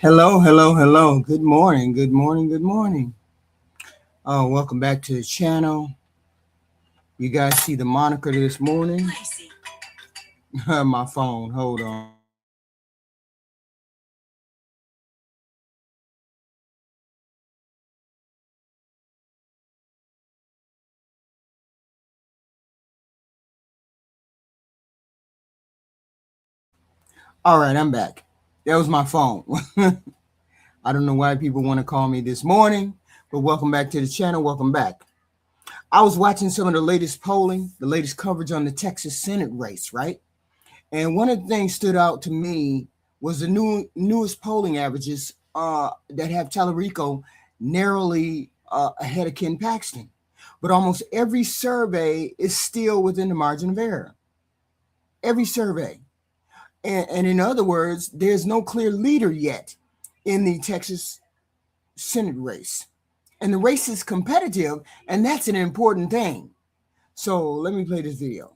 Hello, hello, hello. Good morning, good morning, good morning. Welcome back to the channel. You guys see the moniker this morning? My phone, hold on. All right, I'm back. That was my phone. I don't know why people want to call me this morning, but welcome back to the channel. Welcome back. I was watching some of the latest polling, the latest coverage on the Texas Senate race, right? And one of the things stood out to me was the newest polling averages that have Talarico narrowly ahead of Ken Paxton. But almost every survey is still within the margin of error. Every survey. And in other words, there's no clear leader yet in the Texas Senate race. And the race is competitive, and that's an important thing. So let me play this video.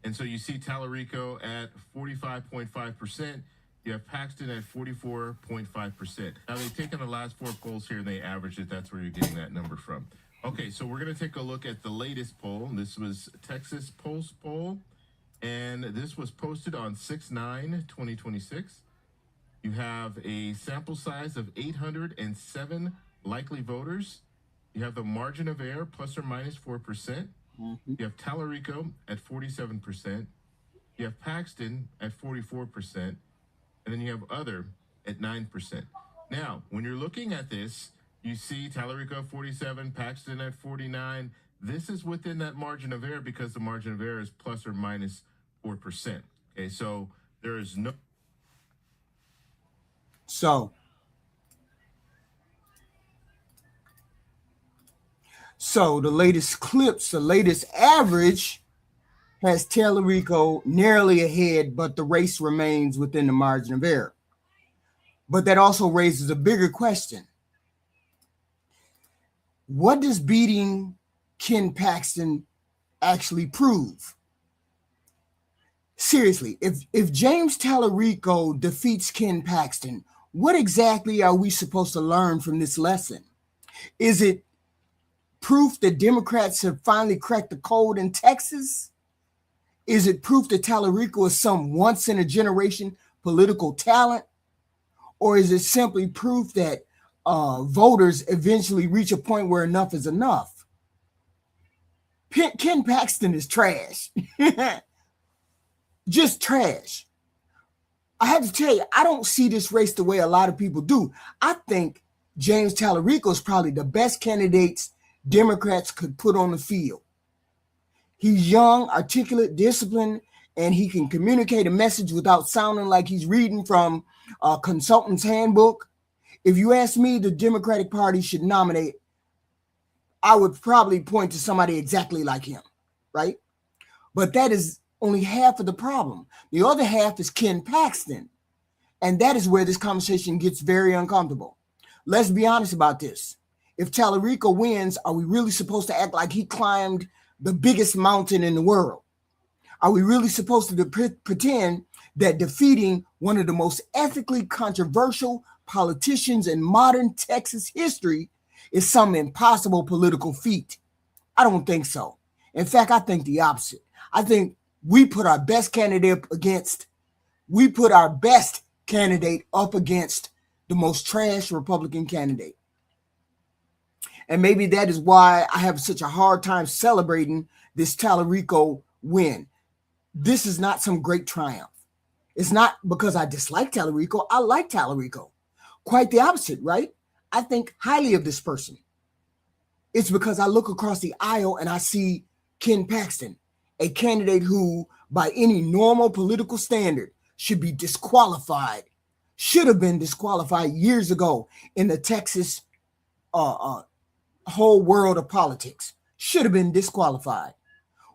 And so you see Talarico at 45.5%. You have Paxton at 44.5%. Now they've taken the last four polls here and they averaged it. That's where you're getting that number from. Okay, so we're going to take a look at the latest poll. This was Texas Pulse poll, and this was posted on 6/9/2026. You have a sample size of 807 likely voters. You have the margin of error plus or minus 4%. You have Talarico at 47%. You have Paxton at 44%. And then you have other at 9%. Now, when you're looking at this, you see Talarico at 47, Paxton at 49. This is within that margin of error because the margin of error is plus or minus 4%. Okay, so there is no... So the latest clips, the latest average has Talarico narrowly ahead, but the race remains within the margin of error. But that also raises a bigger question. What does beating Ken Paxton actually prove? Seriously, if James Talarico defeats Ken Paxton, what exactly are we supposed to learn from this lesson? Is it proof that Democrats have finally cracked the code in Texas? Is it proof that Talarico is some once-in-a-generation political talent? Or is it simply proof that voters eventually reach a point where enough is enough? Ken Paxton is trash. Just trash. I have to tell you, I don't see this race the way a lot of people do. I think James Talarico is probably the best candidates Democrats could put on the field. He's young, articulate, disciplined, and he can communicate a message without sounding like he's reading from a consultant's handbook. If you ask me, the Democratic Party should nominate, I would probably point to somebody exactly like him, right? But that is only half of the problem. The other half is Ken Paxton. And that is where this conversation gets very uncomfortable. Let's be honest about this. If Talarico wins, are we really supposed to act like he climbed the biggest mountain in the world? Are we really supposed to pretend that defeating one of the most ethically controversial politicians in modern Texas history is some impossible political feat? I don't think so. In fact, I think the opposite. I think we put our best candidate up against the most trash Republican candidate. And maybe that is why I have such a hard time celebrating this Talarico win. This is not some great triumph. It's not because I dislike Talarico. I like Talarico. Quite the opposite, right? I think highly of this person. It's because I look across the aisle and I see Ken Paxton, a candidate who, by any normal political standard, should be disqualified, should have been disqualified years ago in the Texas whole world of politics, should have been disqualified.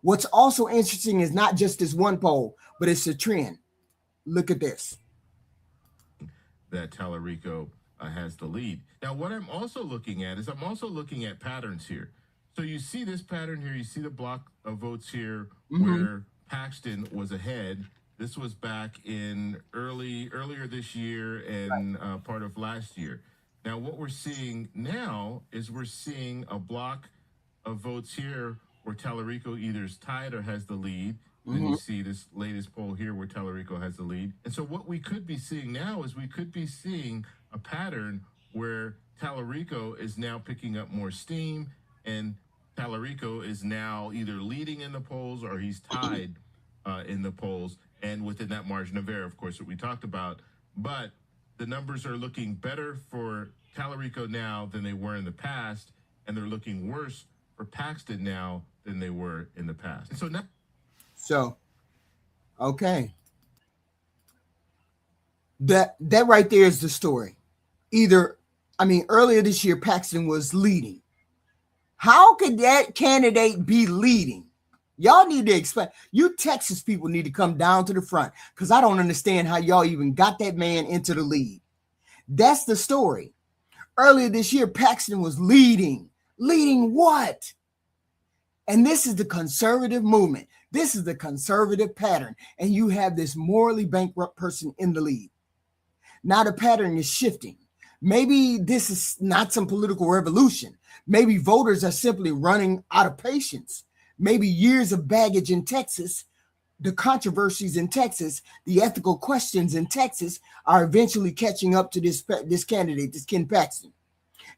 What's also interesting is not just this one poll, but it's a trend. Look at this. That Talarico has the lead. Now, what I'm also looking at is I'm also looking at patterns here. So you see this pattern here. You see the block of votes here where Paxton was ahead. This was back in earlier this year and part of last year. Now, what we're seeing now is we're seeing a block of votes here where Talarico either is tied or has the lead. And you see this latest poll here where Talarico has the lead. And so what we could be seeing now is we could be seeing a pattern where Talarico is now picking up more steam and Talarico is now either leading in the polls or he's tied in the polls. And within that margin of error, of course, what we talked about. But the numbers are looking better for Talarico now than they were in the past. And they're looking worse for Paxton now than they were in the past. And so now. So, okay. That right there is the story. Earlier this year, Paxton was leading. How could that candidate be leading? Y'all need to explain. You Texas people need to come down to the front because I don't understand how y'all even got that man into the lead. That's the story. Earlier this year, Paxton was leading. Leading what? And this is the conservative movement. This is the conservative pattern. And you have this morally bankrupt person in the lead. Now the pattern is shifting. Maybe this is not some political revolution. Maybe voters are simply running out of patience. Maybe years of baggage in Texas, the controversies in Texas, the ethical questions in Texas are eventually catching up to this candidate, this Ken Paxton.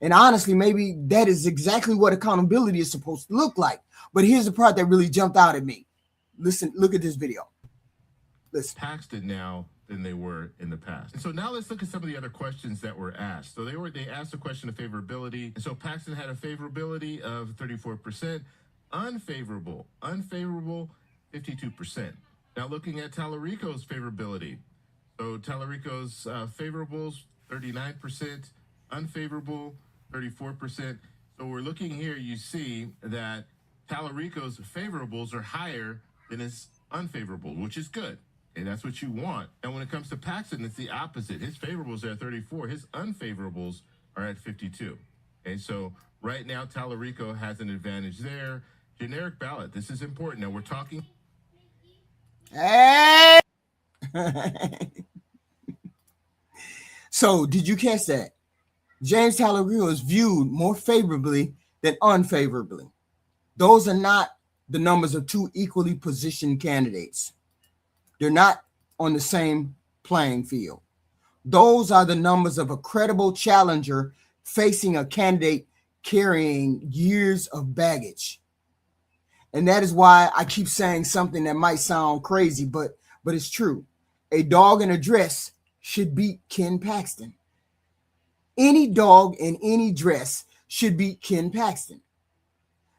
And honestly, maybe that is exactly what accountability is supposed to look like. But here's the part that really jumped out at me. Listen, look at this video. Listen. Paxton now than they were in the past. And so now let's look at some of the other questions that were asked. So they asked the question of favorability. And so Paxton had a favorability of 34%, unfavorable 52%. Now looking at Talarico's favorability. So Talarico's favorables 39%, unfavorable 34%. So we're looking here, you see that Talarico's favorables are higher than his unfavorable, which is good. And that's what you want. And when it comes to Paxton, it's the opposite. His favorables are at 34. His unfavorables are at 52. And so right now, Talarico has an advantage there. Generic ballot. This is important. Now we're talking. Hey! So did you catch that? James Talarico is viewed more favorably than unfavorably. Those are not the numbers of two equally positioned candidates. They're not on the same playing field. Those are the numbers of a credible challenger facing a candidate carrying years of baggage. And that is why I keep saying something that might sound crazy, but it's true. A dog in a dress should beat Ken Paxton. Any dog in any dress should beat Ken Paxton.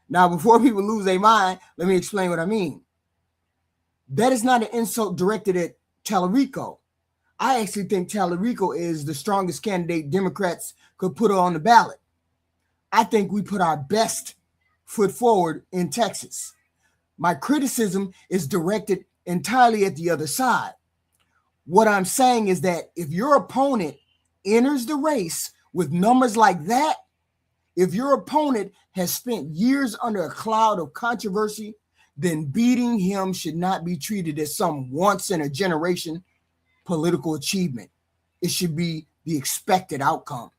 Now, before people lose their mind, let me explain what I mean. That is not an insult directed at Talarico. I actually think Talarico is the strongest candidate Democrats could put on the ballot. I think we put our best foot forward in Texas. My criticism is directed entirely at the other side. What I'm saying is that if your opponent enters the race with numbers like that, if your opponent has spent years under a cloud of controversy, then beating him should not be treated as some once-in-a-generation political achievement. It should be the expected outcome.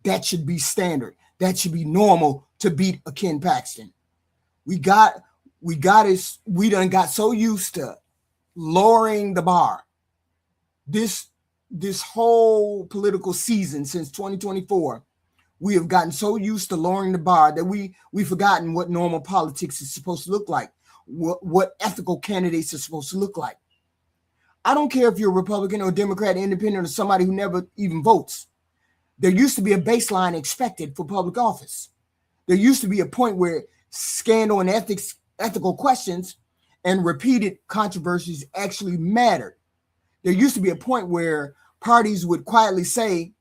That should be standard. That should be normal to beat a Ken Paxton. We done got so used to lowering the bar. This whole political season since 2024, we have gotten so used to lowering the bar that we've forgotten what normal politics is supposed to look like, what ethical candidates are supposed to look like. I don't care if you're a Republican or Democrat, independent, or somebody who never even votes. There used to be a baseline expected for public office. There used to be a point where scandal and ethical questions and repeated controversies actually mattered. There used to be a point where parties would quietly say,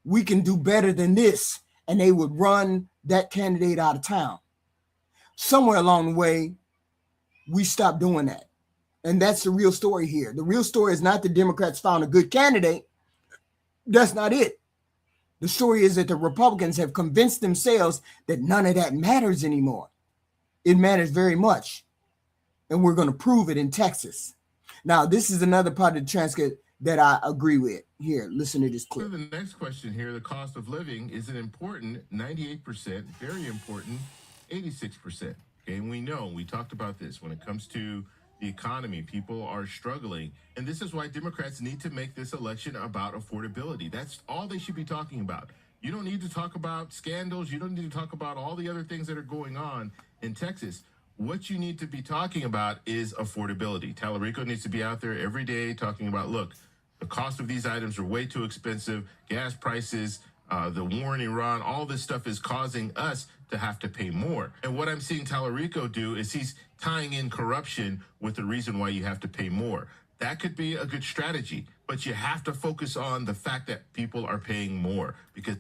we can do better than this, and they would run that candidate out of town. Somewhere along the way, we stopped doing that. And that's the real story here. The real story is not the Democrats found a good candidate. That's not it. The story is that the Republicans have convinced themselves that none of that matters anymore. It matters very much. And we're going to prove it in Texas. Now, this is another part of the transcript that I agree with. Here, listen to this clip. The next question here, the cost of living is an important 98%, very important 86%. Okay, and we know, we talked about this when it comes to the economy, people are struggling. And this is why Democrats need to make this election about affordability. That's all they should be talking about. You don't need to talk about scandals. You don't need to talk about all the other things that are going on in Texas. What you need to be talking about is affordability. Talarico needs to be out there every day talking about, look, the cost of these items are way too expensive. Gas prices, the war in Iran, all this stuff is causing us to have to pay more. And what I'm seeing Talarico do is he's tying in corruption with the reason why you have to pay more. That could be a good strategy, but you have to focus on the fact that people are paying more because.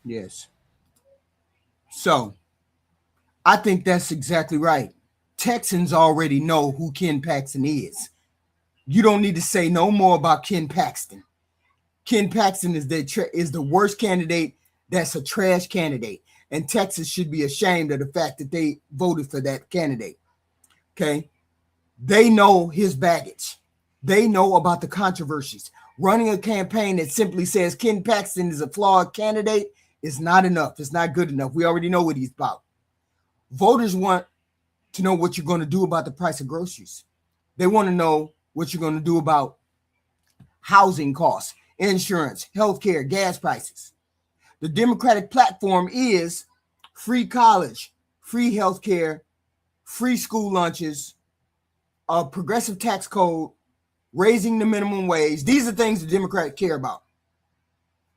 Yes. So I think that's exactly right. Texans already know who Ken Paxton is. You don't need to say no more about Ken Paxton. Ken Paxton is the worst candidate. That's a trash candidate. And Texas should be ashamed of the fact that they voted for that candidate. Okay? They know his baggage. They know about the controversies. Running a campaign that simply says Ken Paxton is a flawed candidate is not enough. It's not good enough. We already know what he's about. Voters want to know what you're going to do about the price of groceries. They want to know what you're going to do about housing costs, insurance, healthcare, gas prices. The Democratic platform is free college, free healthcare, free school lunches, a progressive tax code, raising the minimum wage. These are things the Democrats care about.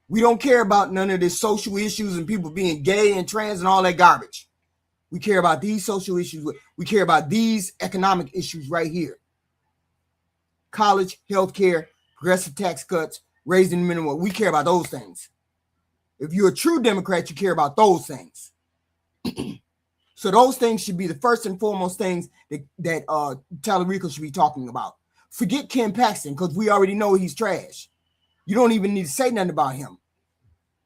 We don't care about none of this social issues and people being gay and trans and all that garbage. We care about these social issues. We care about these economic issues right here. College, healthcare, progressive tax cuts, raising the minimum wage. We care about those things. If you're a true Democrat, you care about those things. So those things should be the first and foremost things that Talarico should be talking about. Forget Ken Paxton, because we already know he's trash. You don't even need to say nothing about him.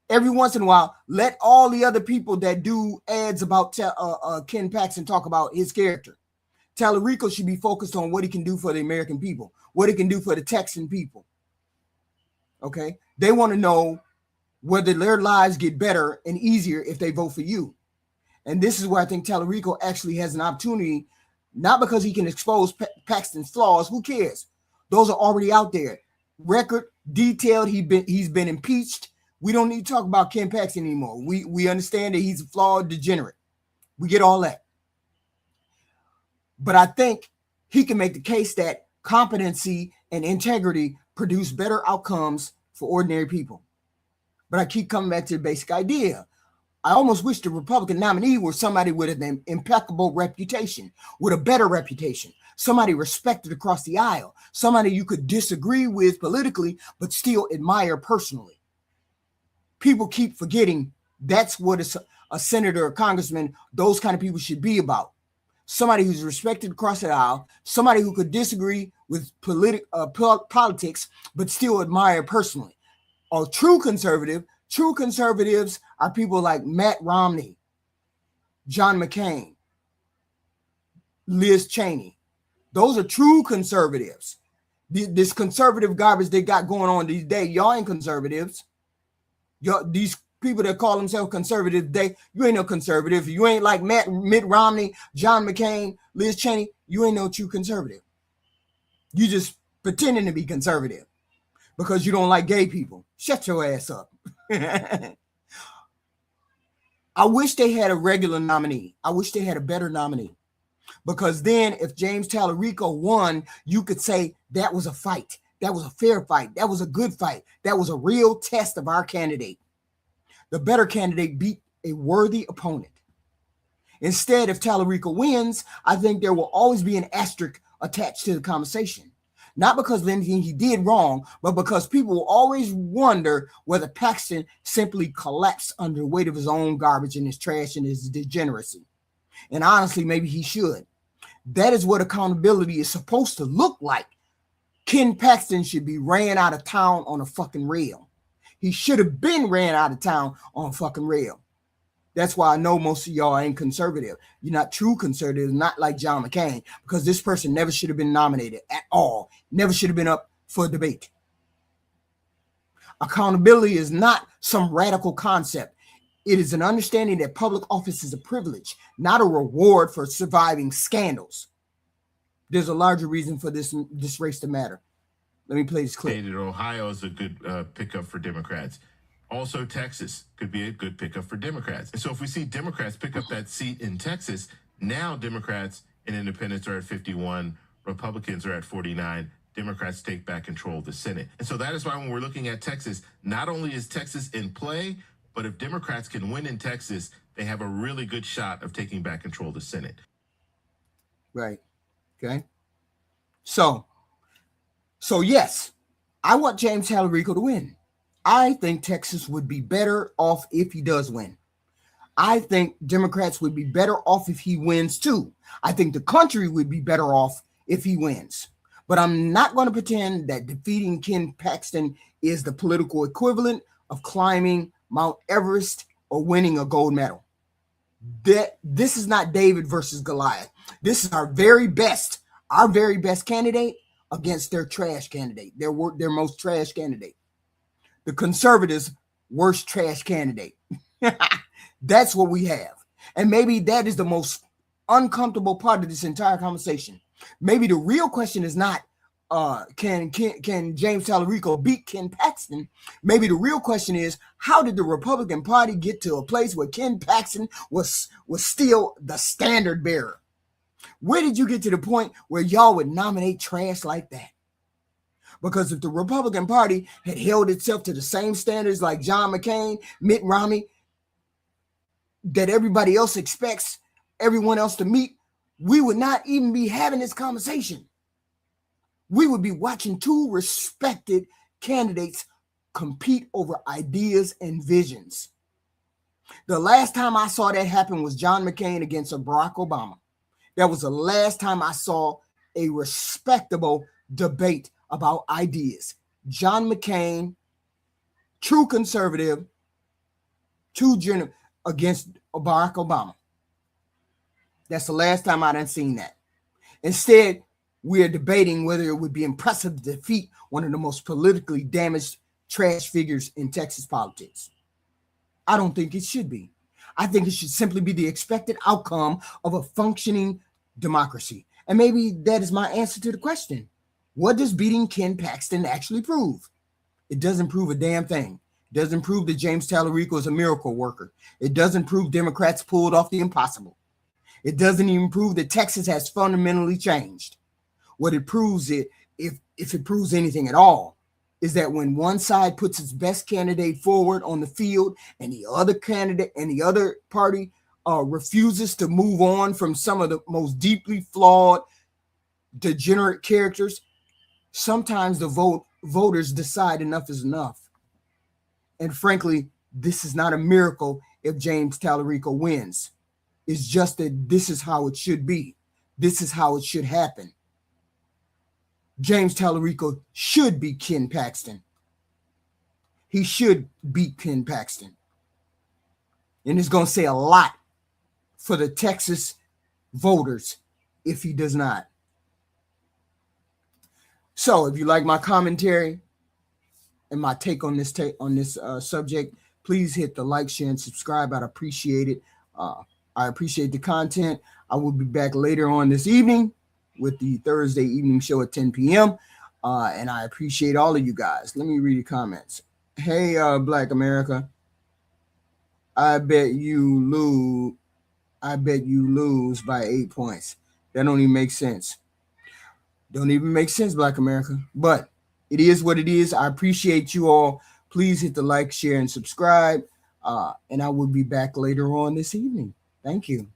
Every once in a while, let all the other people that do ads about Ken Paxton talk about his character. Talarico should be focused on what he can do for the American people, what he can do for the Texan people. Okay? They want to know whether their lives get better and easier if they vote for you. And this is where I think Talarico actually has an opportunity, not because he can expose Paxton's flaws. Who cares? Those are already out there. Record, detailed, he's been impeached. We don't need to talk about Ken Paxton anymore. We understand that he's a flawed degenerate. We get all that. But I think he can make the case that competency and integrity produce better outcomes for ordinary people. But I keep coming back to the basic idea. I almost wish the Republican nominee were somebody with an impeccable reputation, with a better reputation, somebody respected across the aisle, somebody you could disagree with politically, but still admire personally. People keep forgetting that's what a senator or congressman, those kind of people should be about. Somebody who's respected across the aisle, somebody who could disagree with politics, but still admire personally. A true conservatives are people like Matt Romney, John McCain, Liz Cheney. Those are true conservatives. This conservative garbage they got going on these days, y'all ain't conservatives. These people that call themselves conservative, you ain't no conservative. You ain't like Mitt Romney, John McCain, Liz Cheney. You ain't no true conservative. You just pretending to be conservative because you don't like gay people. Shut your ass up. I wish they had a regular nominee. I wish they had a better nominee. Because then if James Talarico won, you could say that was a fight. That was a fair fight. That was a good fight. That was a real test of our candidate. the better candidate beat a worthy opponent. Instead, if Talarico wins, I think there will always be an asterisk attached to the conversation. Not because of anything he did wrong, but because people will always wonder whether Paxton simply collapsed under the weight of his own garbage and his trash and his degeneracy. And honestly, maybe he should. That is what accountability is supposed to look like. Ken Paxton should be ran out of town on a fucking rail. He should have been ran out of town on a fucking rail. That's why I know most of y'all ain't conservative. You're not true conservatives, not like John McCain, because this person never should have been nominated at all. Never should have been up for debate. Accountability is not some radical concept. It is an understanding that public office is a privilege, not a reward for surviving scandals. There's a larger reason for this race to matter. Let me play this clip. Ohio is a good pickup for Democrats. Also, Texas could be a good pickup for Democrats. And so if we see Democrats pick up that seat in Texas, now Democrats and independents are at 51, Republicans are at 49, Democrats take back control of the Senate. And so that is why when we're looking at Texas, not only is Texas in play, but if Democrats can win in Texas, they have a really good shot of taking back control of the Senate. Right. Okay. So yes, I want James Talarico to win. I think Texas would be better off if he does win. I think Democrats would be better off if he wins too. I think the country would be better off if he wins. But I'm not going to pretend that defeating Ken Paxton is the political equivalent of climbing Mount Everest or winning a gold medal. This is not David versus Goliath. This is our very best candidate against their trash candidate, their most trash candidate. The conservatives' worst trash candidate. That's what we have. And maybe that is the most uncomfortable part of this entire conversation. Maybe the real question is not, can James Talarico beat Ken Paxton? Maybe the real question is, how did the Republican Party get to a place where Ken Paxton was still the standard bearer? Where did you get to the point where y'all would nominate trash like that? Because if the Republican Party had held itself to the same standards like John McCain, Mitt Romney, that everybody else expects everyone else to meet, we would not even be having this conversation. We would be watching two respected candidates compete over ideas and visions. The last time I saw that happen was John McCain against Barack Obama. That was the last time I saw a respectable debate about ideas. John McCain, true conservative, against Barack Obama. That's the last time I done seen that. Instead, we're debating whether it would be impressive to defeat one of the most politically damaged trash figures in Texas politics. I don't think it should be. I think it should simply be the expected outcome of a functioning democracy. And maybe that is my answer to the question. What does beating Ken Paxton actually prove? It doesn't prove a damn thing. It doesn't prove that James Talarico is a miracle worker. It doesn't prove Democrats pulled off the impossible. It doesn't even prove that Texas has fundamentally changed. What it proves, if it proves anything at all, is that when one side puts its best candidate forward on the field and the other candidate and the other party refuses to move on from some of the most deeply flawed, degenerate characters, sometimes the voters decide enough is enough. And frankly, this is not a miracle if James Talarico wins. It's just that this is how it should be. This is how it should happen. James Talarico should beat Ken Paxton. He should beat Ken Paxton. And it's going to say a lot for the Texas voters if he does not. So if you like my commentary and my take on this subject, please hit the like, share, and subscribe. I'd appreciate it. I appreciate the content. I will be back later on this evening with the Thursday evening show at 10 p.m. And I appreciate all of you guys. Let me read the comments. Hey, Black America. I bet you lose by 8 points. That don't even make sense. Don't even make sense, Black America. But it is what it is. I appreciate you all. Please hit the like, share, and subscribe. And I will be back later on this evening. Thank you.